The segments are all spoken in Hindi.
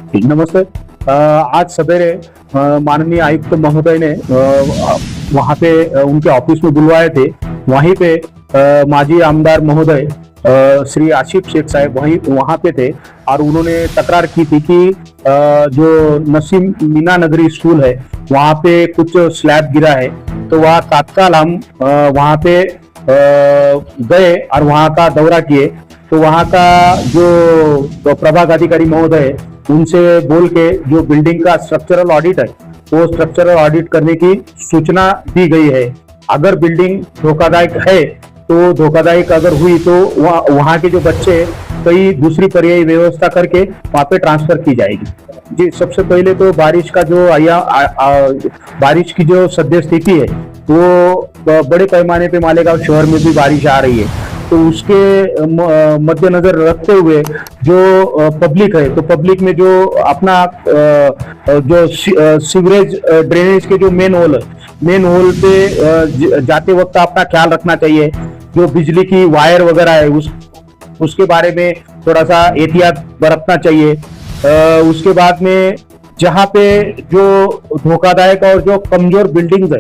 नमस्ते। आज सवेरे माननीय आयुक्त महोदय ने वहाँ पे उनके ऑफिस में बुलवाए थे। वहीं पे माजी आमदार महोदय श्री आशिफ शेख साहब वहाँ पे थे और उन्होंने तकरार की थी कि जो नसीम मीना नगरी स्कूल है वहाँ पे कुछ स्लैब गिरा है। तो वह तात्काल हम वहाँ पे गए और वहाँ का दौरा किए। तो वहाँ का जो प्रभाग अधिकारी महोदय है उनसे बोल के जो बिल्डिंग का स्ट्रक्चरल ऑडिट है वो स्ट्रक्चरल ऑडिट करने की सूचना दी गई है। अगर बिल्डिंग धोखादायक है तो धोखादायक अगर हुई तो वहाँ के जो बच्चे कई दूसरी पर्यायी व्यवस्था करके वहाँ पे ट्रांसफर की जाएगी। जी, सबसे पहले तो बारिश का जो बारिश की जो सद्य स्थिति है वो बड़े पैमाने पे मालेगांव शहर में भी बारिश आ रही है। तो उसके मद्देनजर रखते हुए जो पब्लिक है तो पब्लिक में जो अपना जो सीवरेज ड्रेनेज के जो मेन होल पे जाते वक्त अपना ख्याल रखना चाहिए। जो बिजली की वायर वगैरह है उसके बारे में थोड़ा सा एहतियात बरतना चाहिए। उसके बाद में जहाँ पे जो धोखादायक और जो कमजोर बिल्डिंग्स है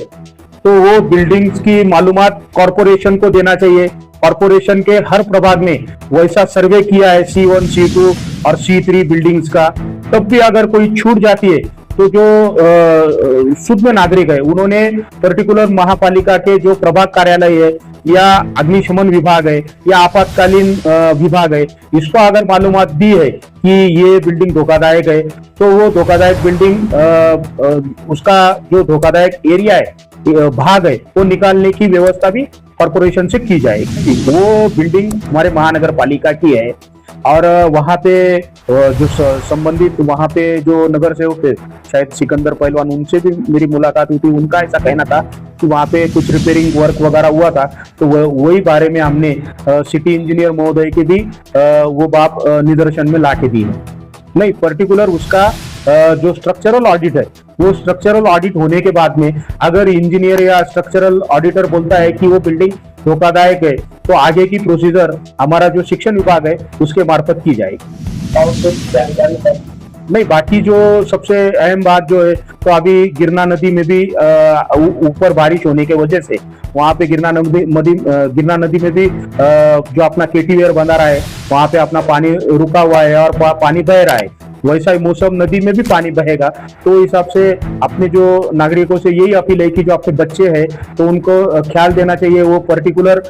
तो वो बिल्डिंग्स की मालूमात कॉरपोरेशन को देना चाहिए। कॉरपोरेशन के हर प्रभाग में वैसा सर्वे किया है C1, C2 और C3 बिल्डिंग्स का। तब भी अगर कोई छूट जाती है तो जो शुद्ध नागरिक है उन्होंने पर्टिकुलर महापालिका के जो प्रभाग कार्यालय है या अग्निशमन विभाग है या आपातकालीन विभाग है इसको अगर मालूमात दी है कि ये बिल्डिंग धोखादायक है तो वो धोखादायक बिल्डिंग उसका जो धोखादायक एरिया है भाग है वो निकालने की व्यवस्था भी कॉर्पोरेशन से की जाएगी। वो बिल्डिंग हमारे महानगर पालिका की है और वहाँ पे जो संबंधित वहाँ पे जो नगर सेवक थे शायद सिकंदर पहलवान उनसे भी मेरी मुलाकात हुई थी। उनका ऐसा कहना था कि वहाँ पे कुछ रिपेयरिंग वर्क वगैरह हुआ था तो वही बारे में हमने सिटी इंजीनियर महोदय के भी वो बात निदर्शन में ला के दी है। नहीं, पर्टिकुलर उसका जो स्ट्रक्चरल ऑडिट है वो स्ट्रक्चरल ऑडिट होने के बाद में अगर इंजीनियर या स्ट्रक्चरल ऑडिटर बोलता है कि वो बिल्डिंग धोखादायक है तो आगे की प्रोसीजर हमारा जो शिक्षण विभाग है उसके मार्फत की जाएगी। नहीं, बाकी जो सबसे अहम बात जो है तो अभी गिरना नदी में भी ऊपर बारिश होने के वजह से वहाँ पे गिरना नदी में भी जो अपना केटीवेयर बंधा रहा है वहाँ पे अपना पानी रुका हुआ है और पानी बह रहा है। वैसा ही मौसम नदी में भी पानी बहेगा। तो हिसाब से अपने जो नागरिकों से यही अपील है कि जो आपके बच्चे हैं तो उनको ख्याल देना चाहिए। वो पर्टिकुलर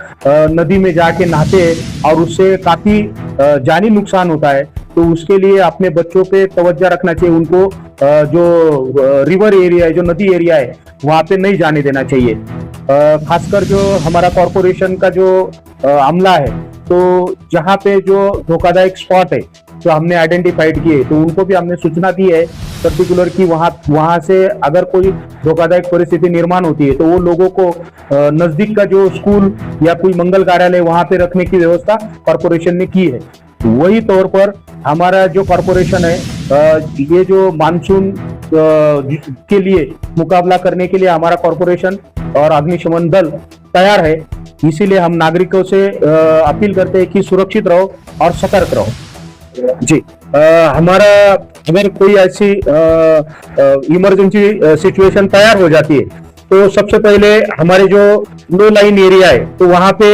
नदी में जाके नहाते हैं और उससे काफी जानी नुकसान होता है तो उसके लिए अपने बच्चों पे तवज्जो रखना चाहिए। उनको जो रिवर एरिया है जो नदी एरिया है वहाँ पे नहीं जाने देना चाहिए। खासकर जो हमारा कॉर्पोरेशन का जो अमला है तो जहाँ पे जो धोखादायक स्पॉट है जो हमने आइडेंटिफाइड किए तो उनको भी हमने सूचना दी है पर्टिकुलर कि वहां से अगर कोई धोखादायक परिस्थिति निर्माण होती है तो वो लोगों को नजदीक का जो स्कूल या कोई मंगल कार्यालय वहां पे रखने की व्यवस्था कॉर्पोरेशन ने की है। वही तौर पर हमारा जो कॉर्पोरेशन है ये जो मानसून के लिए मुकाबला करने के लिए हमारा कॉर्पोरेशन और अग्निशमन दल तैयार है। इसीलिए हम नागरिकों से अपील करते हैं कि सुरक्षित रहो और सतर्क रहो। जी, हमारा अगर कोई ऐसी इमरजेंसी सिचुएशन तैयार हो जाती है तो सबसे पहले हमारे जो लो लाइन एरिया है तो वहाँ पे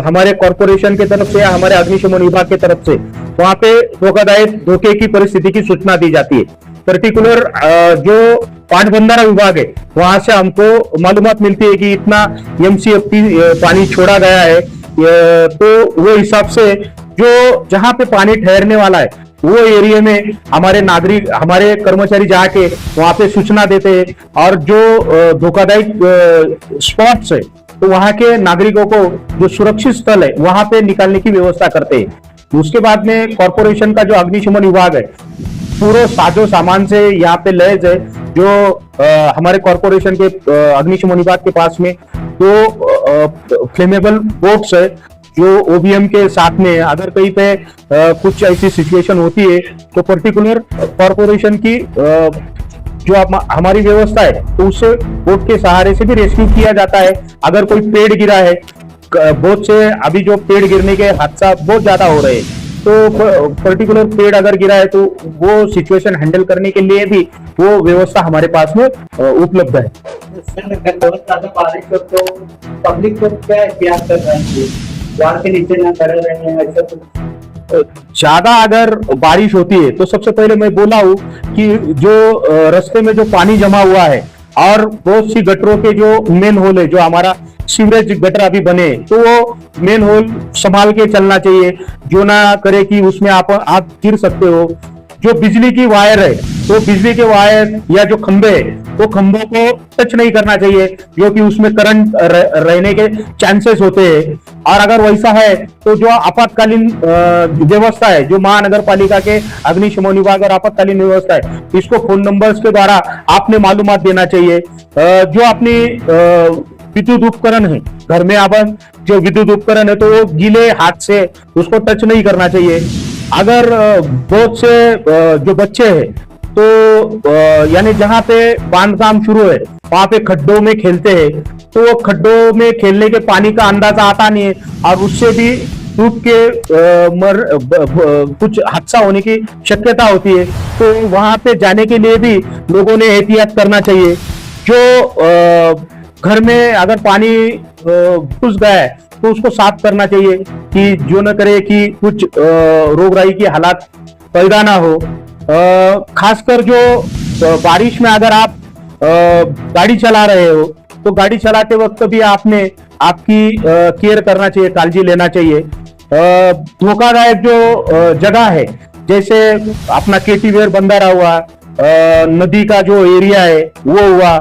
हमारे कॉर्पोरेशन के तरफ से या हमारे अग्निशमन विभाग के तरफ से वहाँ पे धोखादायक धोखे की परिस्थिति की सूचना दी जाती है। पर्टिकुलर जो पाटबंधारा विभाग है वहां से हमको मालूमात मिलती है कि इतना MCFT पानी छोड़ा गया है तो वो हिसाब से जो जहां पे पानी ठहरने वाला है वो एरिया में हमारे नागरिक हमारे कर्मचारी जाके वहां पे सूचना देते हैं और जो धोखादायक स्पॉट्स है तो वहां के नागरिकों को जो सुरक्षित स्थल है वहां पे निकालने की व्यवस्था करते हैं। उसके बाद में कॉर्पोरेशन का जो अग्निशमन विभाग है पूरे साजो सामान से यहाँ पे लैस है। जो हमारे कॉर्पोरेशन के अग्निशमन विभाग के पास में दो फ्लेमेबल बोट्स है जो OBM के साथ में अगर कहीं पे कुछ ऐसी सिचुएशन होती है तो पर्टिकुलर कॉर्पोरेशन की जो हमारी व्यवस्था है तो उससे बोट के सहारे से भी रेस्क्यू किया जाता है। अगर कोई पेड़ गिरा है बोट से, अभी जो पेड़ गिरने के हादसा बहुत ज्यादा हो रहे हैं तो पर्टिकुलर पेड़ अगर गिरा है तो वो सिचुएशन हैंडल करने के लिए भी वो व्यवस्था हमारे पास में उपलब्ध है। सर, अगर बहुत ज्यादा बारिश हो तो पब्लिक को क्या एहतियात कर रहे हैं, द्वार के नीचे ना खड़े रहे हैं, ऐसा कुछ? ज्यादा अगर बारिश होती है तो सबसे पहले मैं बोला हूँ कि जो रास्ते में जो पानी जमा हुआ है और बहुत सी गटरों के जो मेन होल है, जो हमारा सीवरेज गटर अभी बने, तो वो मेन होल संभाल के चलना चाहिए, जो ना करे कि उसमें आप गिर सकते हो। जो बिजली की वायर है तो बिजली के वायर या जो खंभे है वो खंभों को टच नहीं करना चाहिए, जो कि उसमें करंट रहने के चांसेस होते हैं। और अगर वैसा है तो जो आपातकालीन व्यवस्था है, जो महानगर पालिका के अग्निशमन विभाग और आपातकालीन व्यवस्था है, इसको फोन नंबर्स के द्वारा आपने मालूमात देना चाहिए। जो अपनी विद्युत उपकरण है घर में, अपन जो विद्युत उपकरण है तो वो गीले हाथ से उसको टच नहीं करना चाहिए। अगर बहुत से जो बच्चे हैं तो यानी जहाँ पे बांधकाम शुरू है वहां पे खड्डों में खेलते हैं, तो वो खड्डों में खेलने के पानी का अंदाजा आता नहीं है और उससे भी डूब के कुछ हादसा होने की शक्यता होती है। तो वहां पे जाने के लिए भी लोगों ने एहतियात करना चाहिए। जो घर में अगर पानी घुस गया है तो उसको साफ करना चाहिए, कि जो न करे कि कुछ रोगराई की हालात पैदा ना हो। खासकर जो बारिश में अगर आप गाड़ी चला रहे हो तो गाड़ी चलाते वक्त भी आपने आपकी केयर करना चाहिए, काळजी लेना चाहिए। धोखादायक जो जगह है, जैसे अपना केटीवेयर बंदारा हुआ, नदी का जो एरिया है वो हुआ,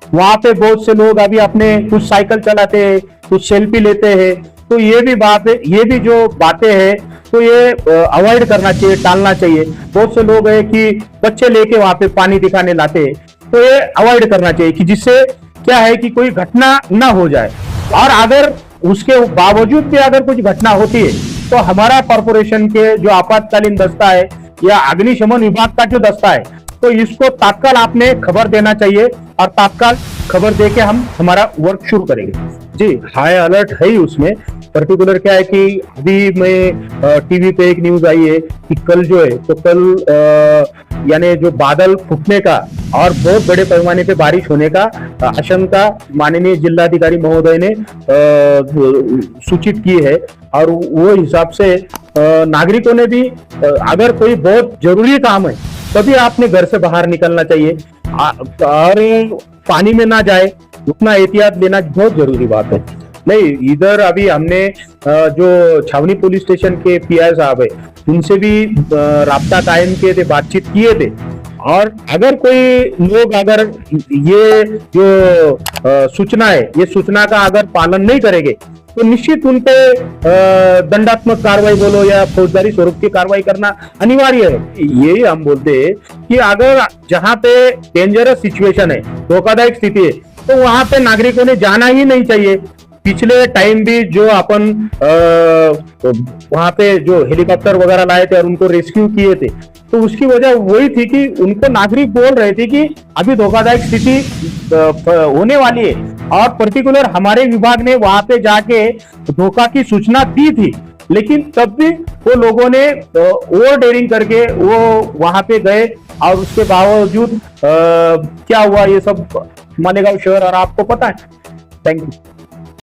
वहां पे बहुत से लोग अभी अपने कुछ साइकिल चलाते हैं, कुछ सेल्फी लेते हैं। तो ये भी बात है, ये भी जो बातें हैं तो ये अवॉइड करना चाहिए, टालना चाहिए। बहुत से लोग है कि बच्चे लेके वहां पे पानी दिखाने लाते हैं, तो ये अवॉइड करना चाहिए, कि जिससे क्या है कि कोई घटना ना हो जाए। और अगर उसके बावजूद भी अगर कुछ घटना होती है तो हमारा कॉर्पोरेशन के जो आपातकालीन दस्ता है या अग्निशमन विभाग का जो दस्ता है, तो इसको तात्काल आपने खबर देना चाहिए और तात्काल खबर देके हम हमारा वर्क शुरू करेंगे। जी, हाई अलर्ट है ही उसमें। पर्टिकुलर क्या है कि अभी मैं टीवी पे एक न्यूज आई है कि कल जो है तो कल यानी जो बादल फूटने का और बहुत बड़े पैमाने पे बारिश होने का आशंका माननीय जिलाधिकारी महोदय ने सूचित की है। और वो हिसाब से नागरिकों ने भी अगर कोई बहुत जरूरी काम है तभी आपने घर से बाहर निकलना चाहिए और पानी में ना जाए, उतना एहतियात लेना बहुत जरूरी बात है। नहीं, इधर अभी हमने जो छावनी पुलिस स्टेशन के पीआई साहब है उनसे भी राब्ता कायम किए थे, बातचीत किए थे। और अगर कोई लोग अगर ये जो सूचना है, ये सूचना का अगर पालन नहीं करेंगे तो निश्चित उन पे दंडात्मक कार्रवाई बोलो या फौजदारी स्वरूप की कार्रवाई करना अनिवार्य है। यही हम बोलते हैं कि अगर जहाँ पे डेंजरस सिचुएशन है, धोखादायक स्थिति है, तो वहां पे नागरिकों ने जाना ही नहीं चाहिए। पिछले टाइम भी जो अपन वहां पे जो हेलीकॉप्टर वगैरह लाए थे और उनको रेस्क्यू किए थे, तो उसकी वजह वही थी कि उनको नागरिक बोल रहे थे कि अभी धोखादायक स्थिति होने वाली है। और पर्टिकुलर हमारे विभाग ने वहां पे जाके धोखा की सूचना दी थी, लेकिन तब भी वो लोगों ने ओवर डेयरिंग करके वो वहां पे गए और उसके बावजूद क्या हुआ ये सब मालेगांव शहर और आपको पता है। Thank you.